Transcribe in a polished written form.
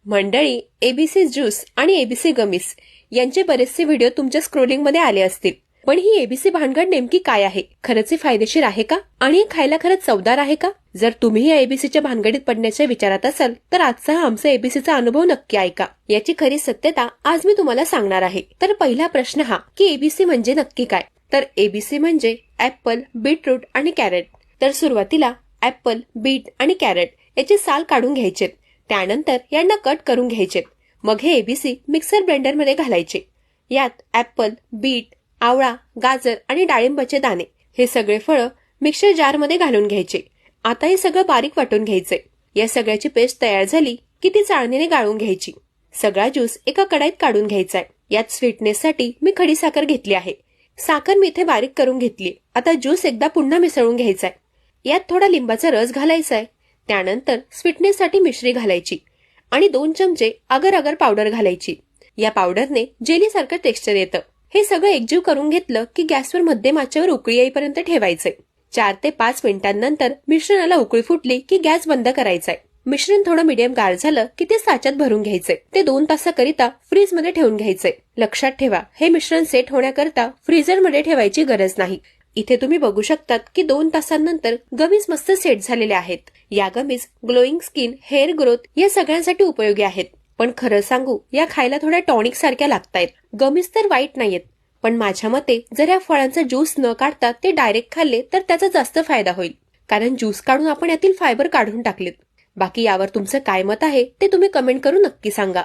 मंडळी, ABC juice आणि ABC गमीस यांचे बरेचसे व्हिडिओ तुमच्या स्क्रोलिंग मध्ये आले असतील. पण ही एबीसी भानगड नेमकी काय आहे? खरंच फायदेशीर आहे का? आणि खायला खरंच चवदार आहे का? जर तुम्ही या एबीसीच्या भानगडीत पडण्याच्या विचारात असाल तर आजचा हा आमचा एबीसीचा अनुभव नक्की ऐका. याची खरी सत्यता आज मी तुम्हाला सांगणार आहे. तर पहिला प्रश्न हा की एबीसी म्हणजे नक्की काय? तर एबीसी म्हणजे ऍपल, बीटरूट आणि कॅरेट. तर सुरुवातीला ऍपल, बीट आणि कॅरेट याचे साल काढून घ्यायचे. त्यानंतर यांना कट करून घ्यायचे. मग हे एबीसी मिक्सर ब्लेंडर मध्ये घालायचे. यात ऍपल, बीट, आवळा, गाजर आणि डाळिंबाचे दाणे हे सगळे फळं मिक्सर जार मध्ये घालून घ्यायचे. आता हे सगळं बारीक वाटून घ्यायचे. या सगळ्याची पेस्ट तयार झाली की ती चाळणीने गाळून घ्यायची. सगळा ज्यूस एका कढईत काढून घ्यायचाय. यात स्वीटनेससाठी मी खडी साखर घेतली आहे. साखर मी इथे बारीक करून घेतली. आता ज्यूस एकदा पुन्हा मिसळून घ्यायचाय. यात थोडा लिंबाचा रस घालायचाय. त्यानंतर स्वीटनेससाठी मिश्री घालायची आणि 2 चमचे अगर अगर पावडर घालायची. या पावडरने जेली सारखं टेक्स्चर येतं. हे सगळं एकजीव करून घेतलं की गॅसवर मध्यम आचेवर उकळी येईपर्यंत ठेवायचे. 4 ते 5 मिनिटांनंतर मिश्रणाला उकळी फुटली की गॅस बंद करायचाय. मिश्रण थोडं मीडियम गार झालं की ते साच्यात भरून घ्यायचे. ते 2 तासाकरिता फ्रीज मध्ये ठेवून घ्यायचे. लक्षात ठेवा, हे मिश्रण सेट होण्याकरता फ्रीझर मध्ये ठेवायची गरज नाही. इथे तुम्ही बघू शकतात की 2 तासांनंतर गमीज मस्त सेट झालेले आहेत. या gummies glowing skin, hair growth या सगळ्यांसाठी उपयोगी आहेत. पण खरं सांगू, या खायला थोड्या टॉनिक सारख्या लागतायत. गमीज तर वाईट नाहीयेत, पण माझ्या मते जर या फळांचा ज्यूस न काढता ते डायरेक्ट खाल्ले तर त्याचा जास्त फायदा होईल. कारण ज्यूस काढून आपण यातील फायबर काढून टाकलेत. बाकी यावर तुमचं काय मत आहे ते तुम्ही कमेंट करून नक्की सांगा.